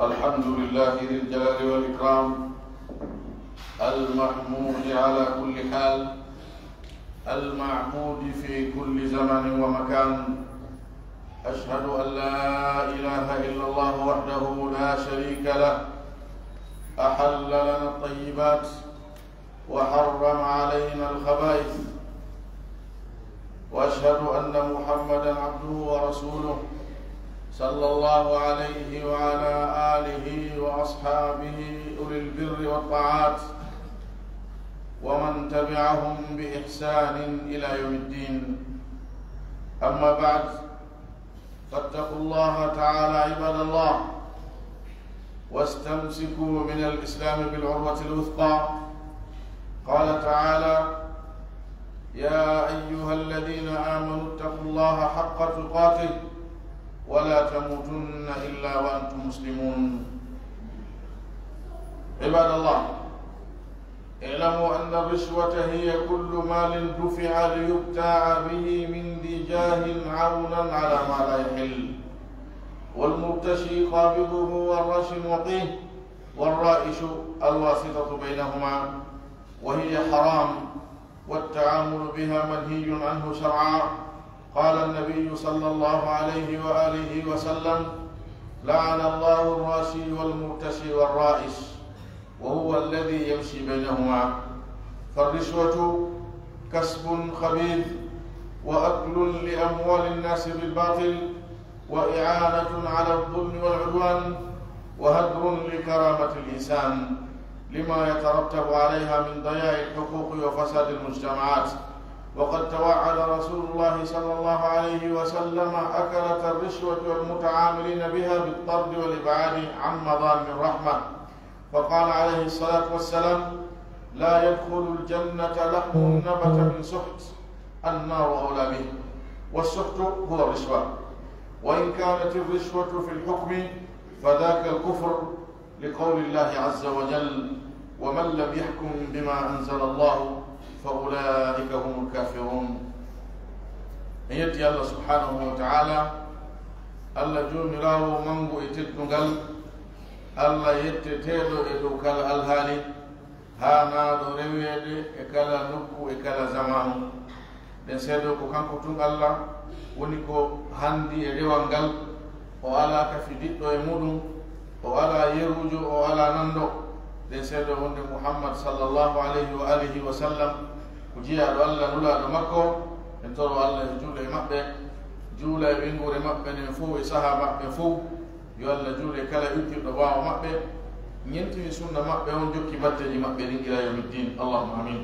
الحمد لله ذي الجلال والإكرام المحمود على كل حال المعبود في كل زمن ومكان. أشهد أن لا إله إلا الله وحده لا شريك له أحل لنا الطيبات وحرم علينا الخبائث، وأشهد أن محمدا عبده ورسوله صلى الله عليه وعلى آله وأصحابه أولي البر والطاعات ومن تبعهم بإحسان إلى يوم الدين. أما بعد، فاتقوا الله تعالى عباد الله، واستمسكوا من الإسلام بالعروة الوثقى. قال تعالى: يا أيها الذين آمنوا اتقوا الله حق تقاته ولا تموتن إلا وأنتم مسلمون. عباد الله، اعلموا أن الرشوة هي كل مال دفع ليبتاع به من ذي جاه عونا على ما لا يحل، والمرتشي قابضه والراشي المعطيه والرائش الواسطة بينهما، وهي حرام والتعامل بها منهي عنه شرعا. قال النبي صلى الله عليه وآله وسلم: لعن الله الراشي والمرتشي والرائش، وهو الذي يمشي بينهما. فالرشوة كسب خبيث وأكل لأموال الناس بالباطل وإعانة على الظلم والعدوان وهدر لكرامة الإنسان لما يترتب عليها من ضياع الحقوق وفساد المجتمعات. وقد توعد رسول الله صلى الله عليه وسلم أكلة الرشوة والمتعاملين بها بالطرد والإبعاد عن مظان الرحمة، فقال عليه الصلاة والسلام: لا يدخل الجنة لحم نبت من سحت، النار أولى به. والسحت هو الرشوة، وإن كانت الرشوة في الحكم فذاك الكفر، لقول الله عز وجل: ومن لم يحكم بما أنزل الله فأولئك هم الكافرون. يدي الله سبحانه وتعالى الله جومراو منغو إتدنغل الله يتتيدو إدوكال الهالي هانا دو ريويدي إكالا نبو إكالا زمان den seedo ko kanko tun Allah woni ko handi e rewalngal o ala ka fi diɗɗo e muɗum, o ala yerujo, o ala nando. den seedo wonde Muhammad sallallahu alayhi wa alihi wa sallam ko jiyaɗo Allah nulaɗo makko. en toro Allah e juuɗe maɓɓe, juula e ɓengure maɓɓe nden fof e saha maɓɓe fof. yo Allah juule kala yuttirɗo ɓaawo maɓɓe, ñentini sunna maɓɓe on, jokki batteji maɓɓe ɗin ila yawmiddin. Allahumma amin.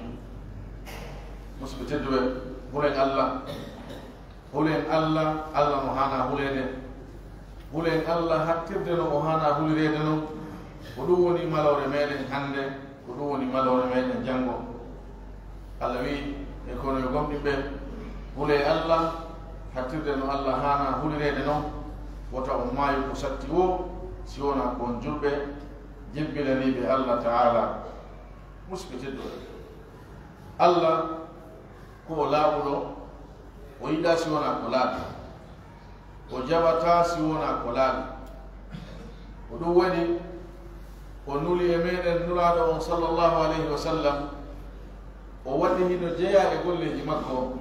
musidɓe tedduɓe, hulen Allah, hulen Allah, Allah mo hana hulede, hulen Allah hattirde no o hana hulirede no. ko ɗum woni malawre meɗen hande, ko ɗum woni malawre meɗen janngo. Allah wi e kono yo gomɗinɓe: hule Allah hattirde no Allah hana hulirede no, wota on maayo ko satti o, si wona kon julɓe jebbilaniɓe Allah taala. musidɓe tedduɓe, Allah ko laaɓuɗo, o yiɗa si wona ko laaɓi, o jaɓata si wona ko laaɓi. ko ɗum waɗi o nuli e meɗen nulaɗo on sallllahu alayhi wa sallam, o waɗi hino jeeya e golleji makko,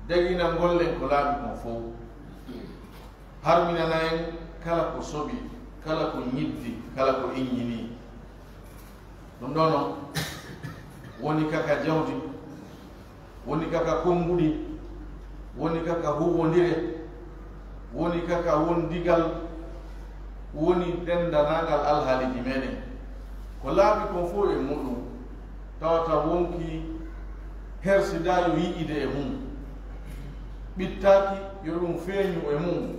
dagina gollen ko laaɓi kon fof, harminana en kala ko soɓi, kala ko ñiddi, kala ko iññini. ɗum ɗono woni kaka jawdi, woni kaka konnguɗi, woni kaka huwodire, woni kaka wondigal, woni dendanagal alhaaliji meɗen. ko laaɓi kon fof e muɗum tawata wonki hersida yo yiƴide e mum, ɓittaki yo ɗum feeñu e mum,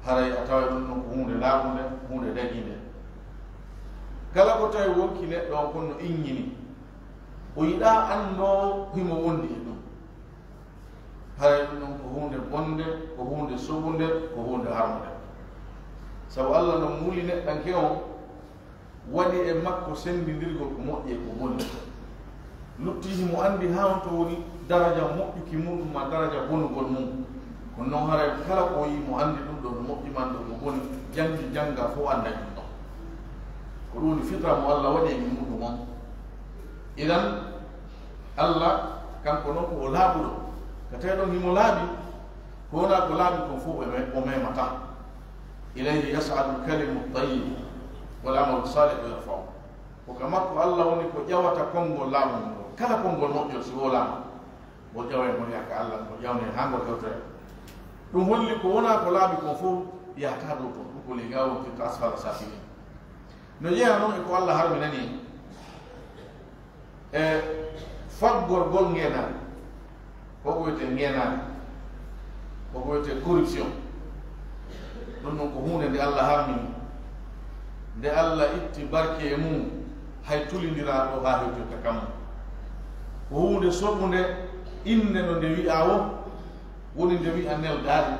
haray a tawa ɗum ɗon ko hunde laaɓude, hunde daginde. kala ko tawi wonki neɗɗo on konno iññini, o yiɗa anndo himo wondi e ɗum, haray ɗum ɗon ko hunde bonde, ko hunde soɓude, ko hunde harmude. sabu Allah no muuli neɗɗanke on waɗi e makko senndidirgol ko moƴƴi e ko bonni, lutti himo anndi haa on to woni daraja moƴƴuki muɗum ma daraja bonugol mum. ko non hare kala ko yi mo andi dum do mo imando ko boni jangi janga fo anda dum ko dum fitra mo Allah wadi min mudu mon idan Allah kan ko non ko labudo ka tay don himo labi ko na ko labi ko fo o me mata ilayhi yas'adu al-kalimu at-tayyib wal 'amalu salih yarfa'u ko kama ko Allah woni ko jawata kongo lamu kala kongo no jo si wala mo jawe mo yakka Allah ko jawne hango kawte dum holli ko wona ko labi ko fo ya tado ko le gawo ki tasfala safini no jeya non ko Allah harminani faggor gol ngena ko wote ngena ko wote corruption non ko hunde de Allah harmini de Allah itti barke mum hay tulindira do ha hewto ka kam ko hunde sobunde inne no de wi awo woni de wi anel dadi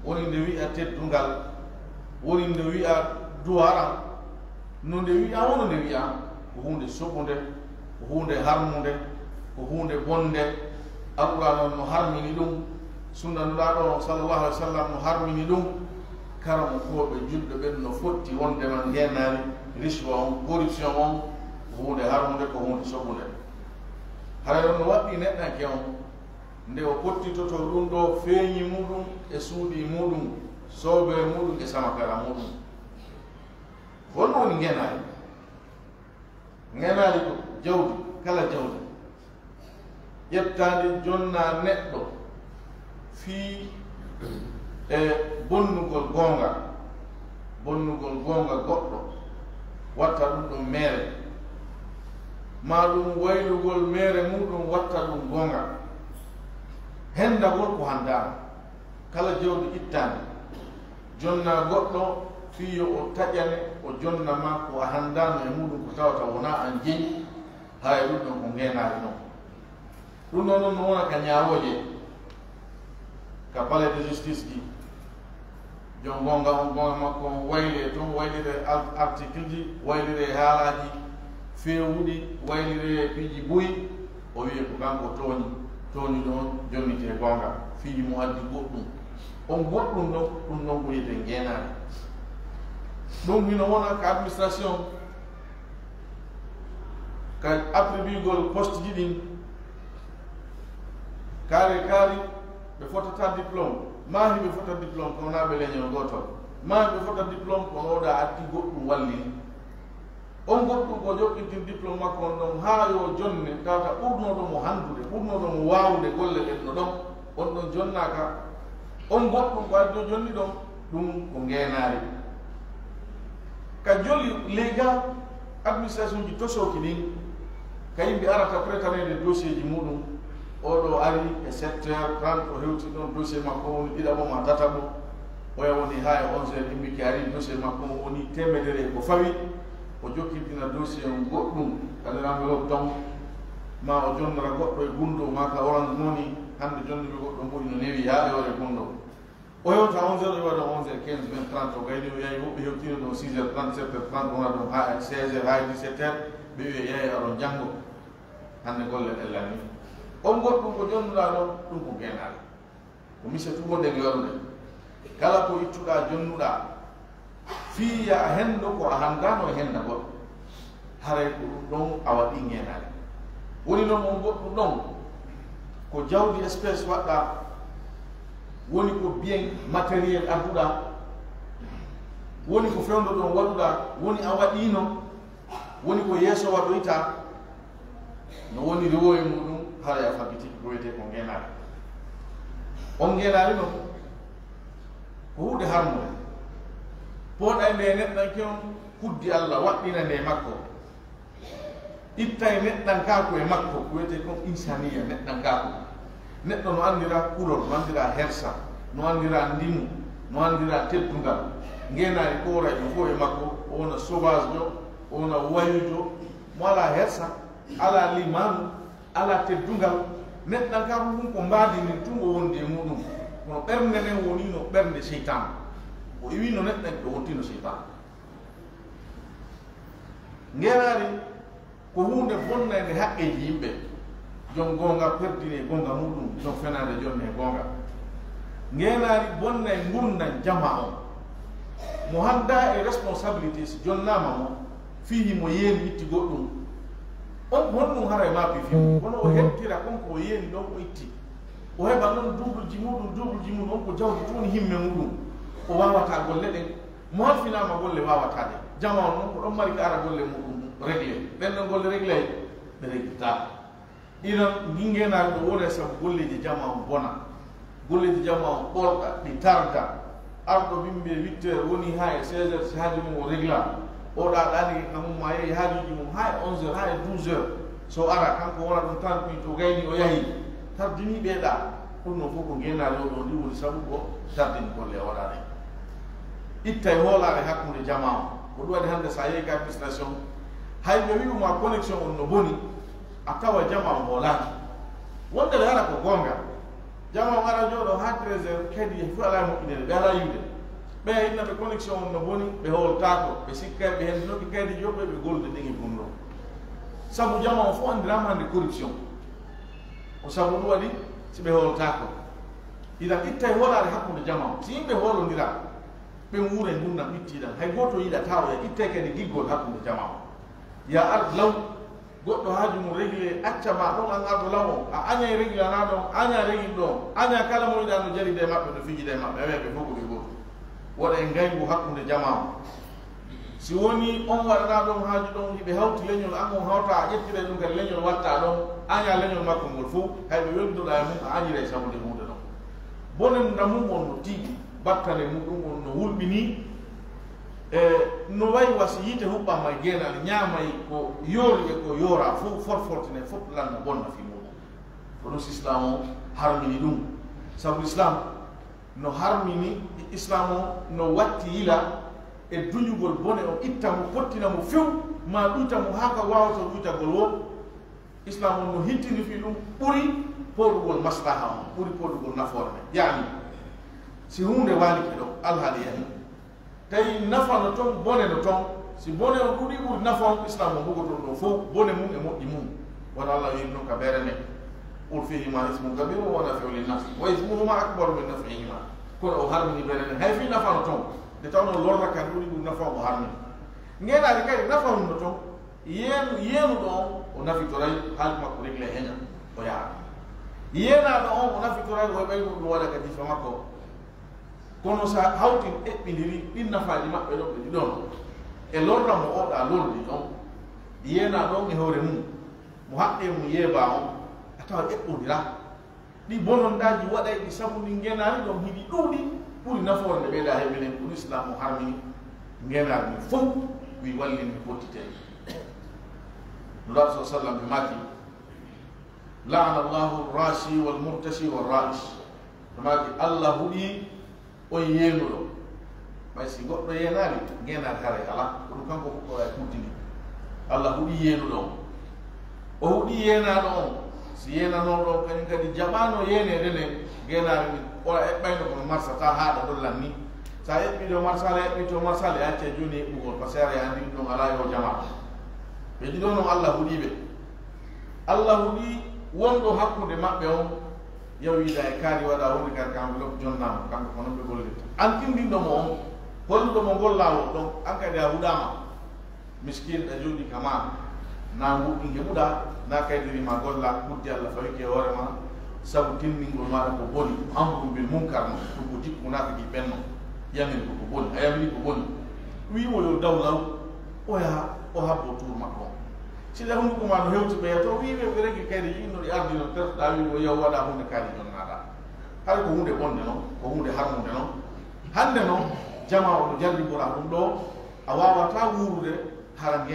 woni de wi a teddungal woni de wi a duwara no de wi awo no de wi a ko hunde sobunde ko hunde harmunde ko hunde bonde Allah no harmini dum sunna nulaɗo sallallahu alaihi wasallam no harmini dum karamo koɓe julɓe ɓen no fotti wonde man ndenani rishwa on corruption on ko hunde harmude ko hunde soɓude haray on no waɗɗi neɗɗanke on nde o pottitoto ɗum ɗo feeñi muɗum e suuɗi muɗum soobe muɗum e samakara muɗum holno woni ngenali ngenali ko jawdi kala jawdi ƴettade jonna neɗɗo fii e bonnugol gonga goɗɗo watta ɗum ɗum mere ma ɗum waylugol mere muɗum watta ɗum gonga hendagol ko handama kala jawdi ittande jonna goɗɗo fiyo o taƴane o jonna ma ko a handano e muɗum ko tawata wona an jeeyi hay ɗum ɗon ko ngenari noon ɗum ɗon noon no wona ka ñawoje ka palais de justice ji jon gonga on gonga makko wayle toon waylire article ji waylire haalaji fewuɗi waylire piiji boyi o wiye ko kanko tooñi ɗon jonnite gonga fiiji mo addi goɗɗum on goɗɗum ɗon ɗum ɗon ko yiyete ngenani ɗum hino wona ka administration ka attribuegol poste ji ɗin kaari ɓe fotata diplôme maahi ɓe fota diplôme kono na ɓe leñol gotol maahi ɓe fota diplôme kono oɗa addi goɗɗum walli on goɗɗum ko joɓɓintin diplôme makko on ɗon haa yo jonne tawata ɓurnoɗo mo handude ɓurnoɗo mo wawde golle ɗen no ɗon on ɗon jonnaka on goɗɗum ko addi o jonni ɗon ɗum ko ngenari ka jolli lega administration ji tosoki ɗin ka yimɓe arata prétanede dossier ji muɗum oɗo ari e 7h30 o hewti ɗon dossier makko woni ɗiɗaɓoma tataɓo oya woni ha e 11h immiki ari dossier makko woni temedere ko fawi o jokkitina dossier on goɗɗum kaneramɓe don ma o jonnora goɗɗo e gundo ma ka orange moni hande jonniɓe goɗɗo mboɗi no newi haa e ore gundo o hewta 11h o waɗa 11h15 20 30 o gayni o yahi woɓɓe hewtino ɗon 6h30 7h30 wona ɗon ha 16h ha 17h ɓe wiye yahi aɗon janggo hande golle ɗellani on goɗɗum ko jonnuɗa ɗon ɗum ko ngenare ko mise tugonde ngarude kala ko ittuɗa jonnuɗa fiya a hendo ko a handano e henda goɗɗo haray ko ɗum ɗon a waɗi ngenare woni noon on goɗɗum ɗon ko jawdi espèce waɗɗa woni ko bien matériel adduɗa woni ko fewndo ɗon waɗuɗa woni a waɗino woni ko yeeso waɗoyta no woni rewoye muɗum hara a fabitiki ko wiyete ko ngenari on ngenari noon ko huude harmude pooɗa nde neɗɗanke on kuddi Allah waɗɗina nde makko itta e neɗɗankako e makko ko wiyete kon insaniya neɗɗankako neɗɗo no andira kulol no andira hersa no andira ndimu no andira teddungal ngenari ko wora ɗum fof e makko o wona sauvage jo o wona wayujo mo ala hersa ala limanu ala teddungal neɗɗankako ɗum ko mbadinin tun o wondi e muɗum kono ɓernde nden woni no ɓernde seytan o iwi no neɗɗanke o wontino seytan ngenari ko hunde bonnande haqqeji yimɓe jon gonga perdine gonga muɗum jon fenade jonne gonga ngenari bonna ngurna jama'o mo handa e responsibilities jonnama mo fihi mo yeni itti goddum on honno haray ma bi fi wono o hettira kon ko yeni don ko itti o heba non double jimudum on ko jawdi tuni himme mudum o wawata golle den mo halfina ma golle wawata de jama'o non ko don mari ara golle mudum regle ben golle regle be rekita ina ngingena do wona sa golle di jama'o bona golle di jama'o bolka di tarda ardo bimbe 8h woni hay 16h si haadi mo regla o da dani kam ma yayi haadi mo hay 11h hay 12h so ara kanko wala dum tan mi to gayni o yahi tardini be da no foko ngena lo do ndi woni sabu ko tardini golle wala de ittay holare hakkunde jama'o ko do hande sa yeyi ka administration hay be wi mo connection on no boni akawa jama'o holaki wonde le hara ko gonga jama ngara jodo ha 13h kedi fu ala mo ine be ala yude be inna be connection no boni be hol tako be sikka be hen no kedi jobbe be golde dingi bunno sabu jama fu andrama de corruption o sabu do wadi si be hol tako ida itta hola re hakkunde jama si be holo ndira be wure ndunna bittida hay goto yida tawo ya itta kedi giggol hakkunde jama ya ard law goddo haaju mo regle acca ma don an ardo lawo a anya regle na don anya regle do anya kala mo ida no jari de mabbe no fiji de mabbe be fogo be goto wada en gaybu hakkunde jama si woni on wada don haaju don hibe hawti lenyol an on hawta yettire dum gal lenyol watta don anya lenyol makko ngol fu hay be yondu da mum anya re sabude mum don bonem namum on no tigi battale mudum on no wulbini no way wasi yite hubba ma gena nyaamay ko yori e ko yora fu forfortine fop lan bonna fi mo ko islamo harmini dum sabu islam no harmini islamo no watti ila e duñugol bone o itta mo pottina mo few ma duta mo haka wawto duta gol wo islam no hittini fi dum buri podugol maslaha buri podugol naforme yani si hunde wali do alhaliya tay nafa no ton bone no ton si bone on kudi bur nafa islam mo bugo to fo bone mum e moddi mum wala allah yibnu kabirane ul fihi ma ismu kabir wa nafi'u lin nas wa ismuhu ma akbar min naf'ihima ko o harmini berene hay fi nafa no ton de taw no lorra kan kudi bur nafa mo harmini ngena de kay nafa no ton yenu do o nafi to ray hal makko regle henya o ya yena do o nafi to ray o bay do wala ka difa makko kono sa hawtin ebbindiri din nafaaji mabbe do be don e lorra mo o da lordi don yena don e hore mum mo habbe mu yeba on atawa ebbodira di bonondaji waday di sabu ni ngenari don hidi dudi buri nafoore be da hebelen ko islam mo harmini ngenari ni fof wi wallin botite Allah sallallahu alaihi wasallam bi mati la'ana Allahu ar-rashi wal murtashi wal ra'ish mati Allah hudi o yenudo bay si goddo yenali ngena kare ala dum kanko ko ay kutini Allah hudi yenudo o hudi yenado si yenano do kan kadi jamano yene dene genari o e bayno ko marsa ta hada do lanni sa e bi do marsale e to marsale ya ce juni bugol pasere ya ndi do ala yo jama be di dono Allah hudi be Allah hudi wondo hakkunde mabbe on yawida e kaari wada woni kar kam lok jonna kam ko non be golle an tindi do mo holdo mo gollawo donc an kadi a hudama miskin da jodi kama na wudi ngemuda na kay diri ma golla muddi Allah fa ke hore ma sabu tinni ngol ma ko boni amru bil munkar no ko dik munafiki benno yamin ko boni ayami ko boni wi mo yo dawlaw o ya o habbo tour makko si la hunde ko ma no hewti be to wi be regi kayri yino di ardi no ter dawi o yaw wada hunde kali non nada har ko hunde bonde no ko hunde harmunde no hande no jama o jalli bura dum do a wawata wurude hara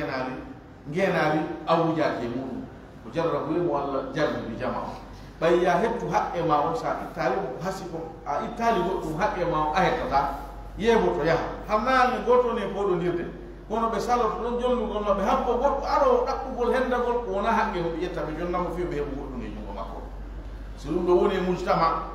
ngenali awuja ke mudum ko jarra ko mo walla jarri bi jama bay ya hettu hakke ma on sa itali hasiko a itali godum hakke ma a hetata yebo to yaha hamna goto ne ko do ndirde kono be saloto don jonnu gon be habbo goddo aro dakkugol hendagol ko wona hakke ko yetta be jonnamo fi be hebo goddo ne jungo makko so dum do woni mujtama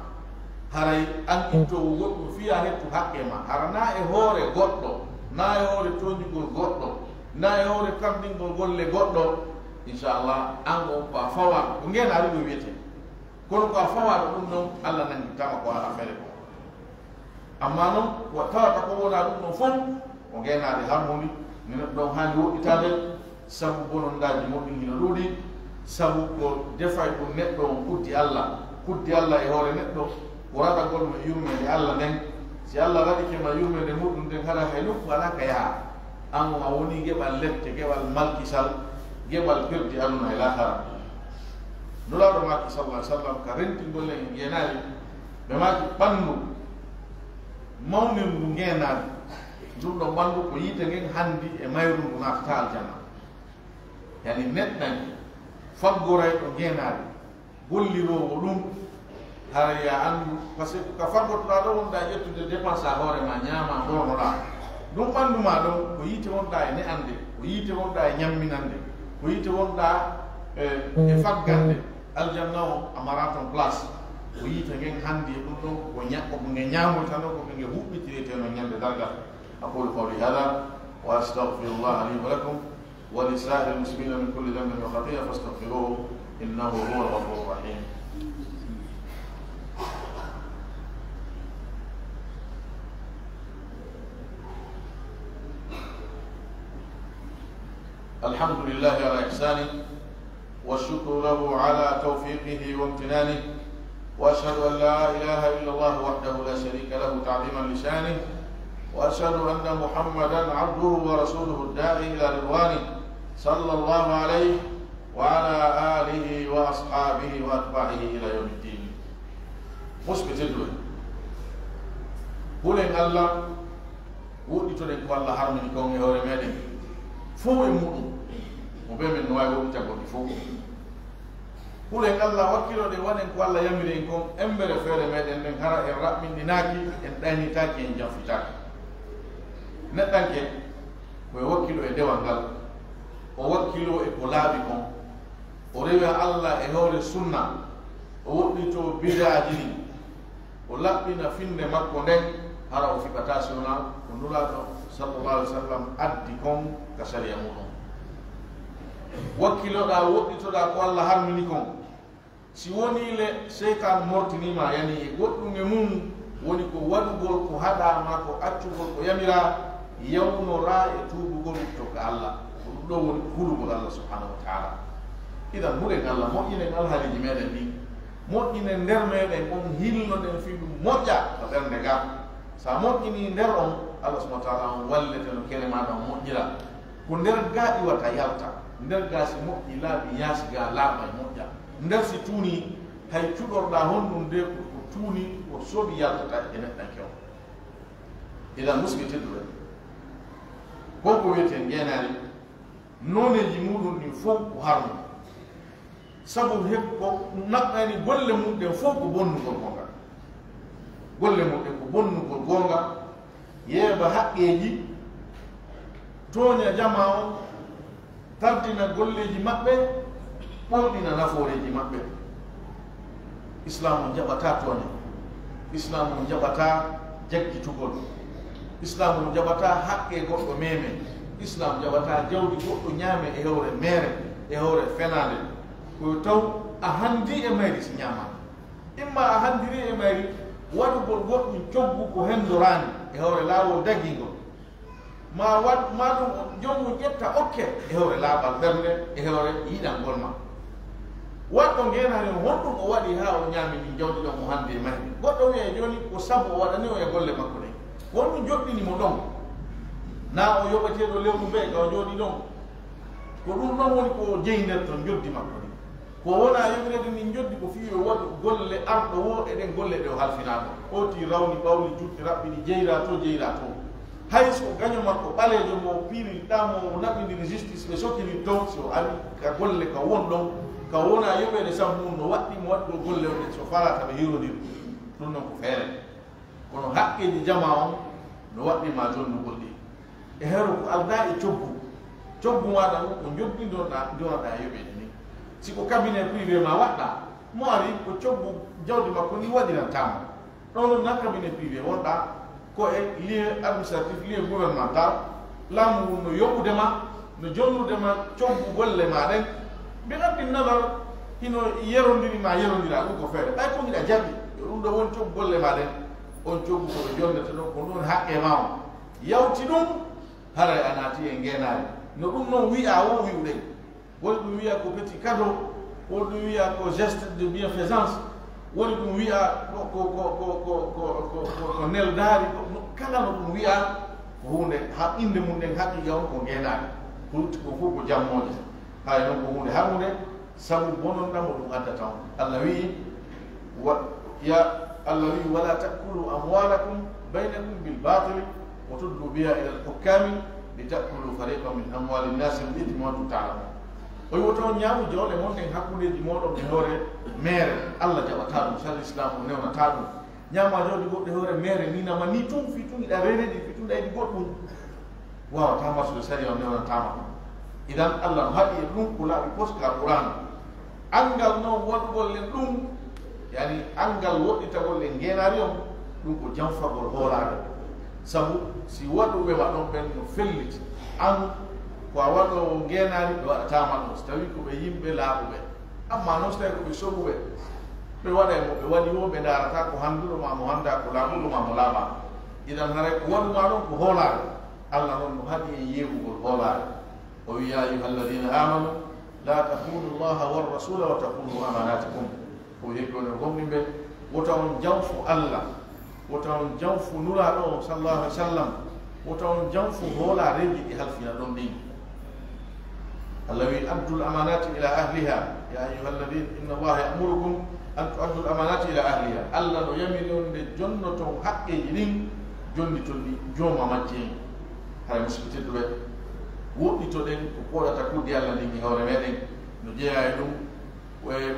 haray an into goddo fi a hettu hakke ma harana e hore goddo na e hore tonjugol goddo na e hore kambingol golle goddo inshallah an on pa fawa ko ngena ari do wiete kono ko fawa dum non Allah nangi tama ko afere ko amma non wa tawata ko wona ɗum ɗon fof o geenaade harmoni ne neɗɗo ɗon haani woɗɗitaade sabu bonondaji moɗɗum hino ɗuuɗi sabu ko defay ko neɗɗo on kuddi Allah e hoore neɗɗo ko raɗagol mo yurmede Allah nden si Allah raɗike ma yurmede muɗum nden haɗa hay nokku ala ka yaha an a woni geɓal lette geɓal malkisal geɓal firdi aduna e lahara nulaaɗo maki sallah sallam ka rentingol en ngeenaali ɓe maki ɓanndu mawnirndu ngeenaali ɗum ɗo ɓanndu ko yiite ngen hanndi e mayru ndu naatata aljanna yani neɗɗanke faggoray ɗo ngeenaali golliroowo ɗum hara ya anndu par ce que ka faggotoɗaa ɗo wonɗa ƴettude dépense a hoore ma ñaama ɗornoɗaa ɗum ɓanndu ma ɗon ko yiite wonɗa e ne'ande ko yiite wonɗa e ñamminande ko yiite wonɗa e faggande aljanna o a maraton place ko yiite ngen hanndi e ɗum ɗon ko nge ñaamoyta ɗon ko nge huɓɓitireteno ñande dargal aqulu qawli hada wa astahfirullah li wa lakum wa li sa'iri muslimina min kulli dhanbin wa khati'a fastaghfiruhu innahu huwa al-ghafurur rahim. الحمد لله على إحسانه والشكر له على توفيقه وامتنانه وأشهد أن لا إله إلا الله وحده لا شريك له تعظيما لشانه وأشهد أن محمدا عبده ورسوله الداعي إلى رضوانه صلى الله عليه وعلى آله وأصحابه وأتباعه إلى يوم الدين. مثبت الدول قل إن الله وديتونك والله حرمني كوني هوري مالي فوق المؤمن وبين نواي وبتاعه فوق قل إن الله وكيله ده وان إنكم الله يمر إنكم أمبر فعل مدن إن هذا الرب من ديناكي إن ديني تاكي إن جافتاك نتانك ووكيله ده وانقال ووكيله إقلابكم وريوا الله إهور السنة ووكيله بداجين ولكن فين مكونين هذا في بتاسونا ونولا صلى الله عليه وسلم أديكم كسريامون wakkilo da woɗɗitoɗa ko Allah harmini kon si woni le seytan mortinima yani goɗɗum e mum woni ko waɗugol ko haɗama ko accugol ko yamira yawnora e tuubugol to ka Allah ko ɗum ɗo woni hulugol Allah subhanahu wa taala idan huɗen Allah moƴƴinen alhaaliji meɗen ɗi moƴƴinen nder meɗen on hilnoɗen fi ɗum moƴƴa to ɓernde ga sa moƴƴini nder on Allah subhanahu wa taala on wallete no kene maɗa on moƴƴira ko nder ga iwata yalta nder ga si moƴƴi laaɓi yaasi ga laaɓa e moƴƴa nder si tuuni hay cuɗorɗa honɗum de ko tuuni ko soobi yaltata e neɗɗanke o idan musidɓe tedduɓe konko wiyeten geenaari nooneji muɗum ɗin fof ko harmu sabu ko naɓɓani golle muɗen fof ko bonnugol gonga golle muɗen ko bonnugol gonga yeeba haqqeji tooña jama o tardina golleji maɓɓe ɓorɗina nafooreji maɓɓe islamu jaɓata toone islamu jaɓata jaggitugol islamu jaɓata haqqe goɗɗo meme islamu jaɓata jawdi goɗɗo ñaame e hewre mere e hewre fenade ko taw a handi e mayri si ñamama imma a handiri e mayri waɗugol goɗɗum coggu ko hendorani e hewre laawol daggingol ma ɗum jomum ƴetta okke e hewre laaɓal ɓernde e hewre yiɗangol ma waɗɗo ngenani honɗum o waɗi ha o ñaami ɗin jawdi ɗon mo hande e mayri goɗɗo wiye joni ko sabu o waɗani o e golle makko ɗe wonɗum joɗɗinimo ɗon na o yoɓeteɗo lewru mbe ka o jooɗi ɗon ko ɗum ɗon woni ko jeynder ton joddi makko ɗi ko wona yogirede min joddi ko fiyo waɗu golle arɗo wo eɗen golle ɗe o halfinaɗo oti rawni ɓawli juɗɗi raɓɓiɗi jeyra to hay so gaño makko ɓalejo mo piiri ɗamo o naɓidiri justice ɓe sokkini dow so ari ka golle ka won ɗon ka wona yoɓede sammum no waɗɗimo waɗɗo golle oɗe so falata ɓe hirodiri ɗum noon ko feere kono haqqeji jama on no waɗɗima jonnugol ɗi e hero ko alda e coggu maɗa ɗum ko joɗɗindoɗa jonaɗa e yoɓede ni siko cabinet privé ma waɗɗa mo ari ko coggu jawdi makko ni waɗirantama ɗon ɗon na cabinet privé wonɗa ko e lieu administratif lieu gouvernemental laamu no yoɓudema no jonnudema coggu golle ma ɗen mbi ɗaɗɗi nadar hino yerodiri ma yerodira ɗum ko feere ɓay ko giɗa jaɓi yo ɗum ɗo woni coggu golle ma ɗen on jogu ko jonnata ɗon ko ɗon haqqe ma yawti ɗum haray a naati e ngenaari no ɗum noon wi'a o wiwɗen woni ɗum wiya ko petit cadeau woni ɗum wiya ko geste de bienfaisance woni ɗum wiya ko neldaari kala no ɗum wiya ko hunde ha inde mum nden haqiqa on ko ngenaari hulti ko fof ko jammoje hay noon ko hunde harmude sabu bononɗamo ɗum addata on allah wi wala takulu amwalakum baynakum bilbatili wa tudlu biha ila alhukami litakulu fariqan min amwali nnasi bil ithmi wa antum ta'lamun o wi woto ñaamu jawle mon nden hakkudeji moɗon e hoore mere allah jaɓata ɗum sal islam o newnata ɗum ñaama jawdi goɗɗo e hoore mere ninama ni tun fi tun iɗa reneɗi fi tun ɗayɗi goɗɗum wawata marsude sari o newnatama ɗum idan allah no haɗi e ɗum ko laaɓi poskar qur'an angal noon waɗugol len ɗum yani angal woɗɗitagol e ngenari on ɗum ko janfagol hoolare sabu si waɗuɓe ma ɗon ɓen no felliti an ko a waɗo ngenari ɓe waɗatama ɗum so tawi ko ɓe yimɓe laaɓuɓe amma noon so tawi ko ɓe soɓuɓe ɓe waɗa mo ɓe waɗi wo ɓe darata ko handuɗo ma mo handa ko laaɓuɗo ma mo laaɓa idan haray ko waɗuma ɗon ko hoolare allah noon no haɗi e yeɓugol hoolare o wi ya ayuha alladina amanu la takunu llaha warrasula wa takunu amanatikum o yeggone gomniɓe wota on janfu allah wota on janfu nuraɗo o sallallahu alih w sallam wota on janfu hoolareji ɗi halfina ɗon ɗin allah wi addu l'amanati ila ahliha ya ayuha alladina inna allaha yamurukum an tuaddu l'amanati ila ahliha allah no yamiri on nde jonnoton haqqeji ɗin jonnitol ɗi jooma majji en hay musidɓe tedduɓe woɗɗitoɗen ko poɗata kuddi allah ndin e hoore meɗen no jeeya e ɗum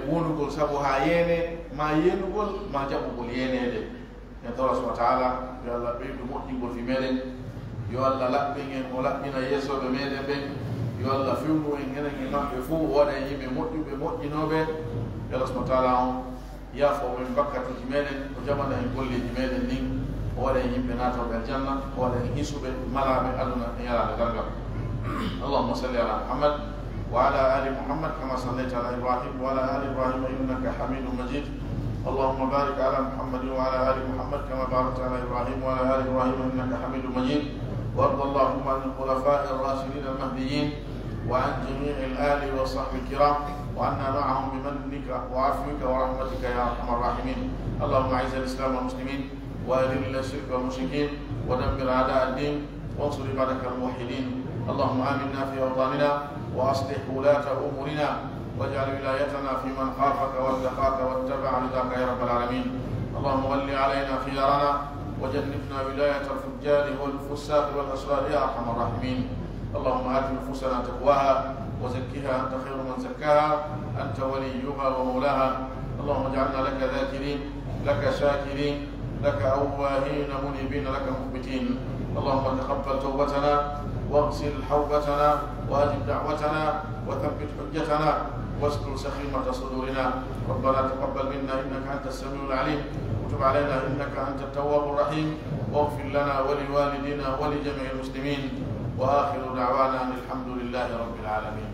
wonugol sabu ha yeene ma yenugol ma jaɓugol yenede en tawa subahana taala yo allah ɓeydu moƴƴingol fi meɗen yo allah laɓɓen en o laɓɓina yeesoɓe meɗen ɓen yo allah fewnu en enen e maɓɓe fof o waɗa e yimɓe moƴƴuɓe moƴƴinoɓe yo allah subahana taala on yaafo men bakkatuji meɗen o jamana en golleji meɗen ndin o waɗa e yimɓe natoɓe aljanna o waɗa en hisuɓe malaɓe aduna e yarade dargal اللهم صل على محمد وعلى ال محمد كما صليت على ابراهيم وعلى ال ابراهيم انك حميد مجيد اللهم بارك على محمد وعلى ال محمد كما باركت على ابراهيم وعلى ال ابراهيم انك حميد مجيد وارض اللهم عن الخلفاء الراشدين المهديين وعن جميع الال والصحب الكرام وعنا معهم بمنك وعفوك ورحمتك يا ارحم الراحمين اللهم اعز الاسلام والمسلمين واذل الشرك والمشركين ودمر اعداء الدين وانصر عبادك الموحدين اللهم آمنا في أوطاننا وأصلح ولاة أمورنا واجعل ولايتنا في من خافك واتقاك واتبع رضاك يا رب العالمين اللهم ول علينا خيارنا وجنبنا ولاية الفجار والفساق والأشرار يا أرحم الراحمين اللهم آت نفوسنا تقواها وزكها أنت خير من زكاها أنت وليها ومولاها اللهم اجعلنا لك ذاكرين لك شاكرين لك أواهين منيبين لك مخبتين اللهم تقبل توبتنا واغسل حوبتنا واجب دعوتنا وثبت حجتنا واستر سخيمة صدورنا ربنا تقبل منا انك انت السميع العليم وتب علينا انك انت التواب الرحيم واغفر لنا ولوالدينا ولجميع المسلمين واخر دعوانا ان الحمد لله رب العالمين.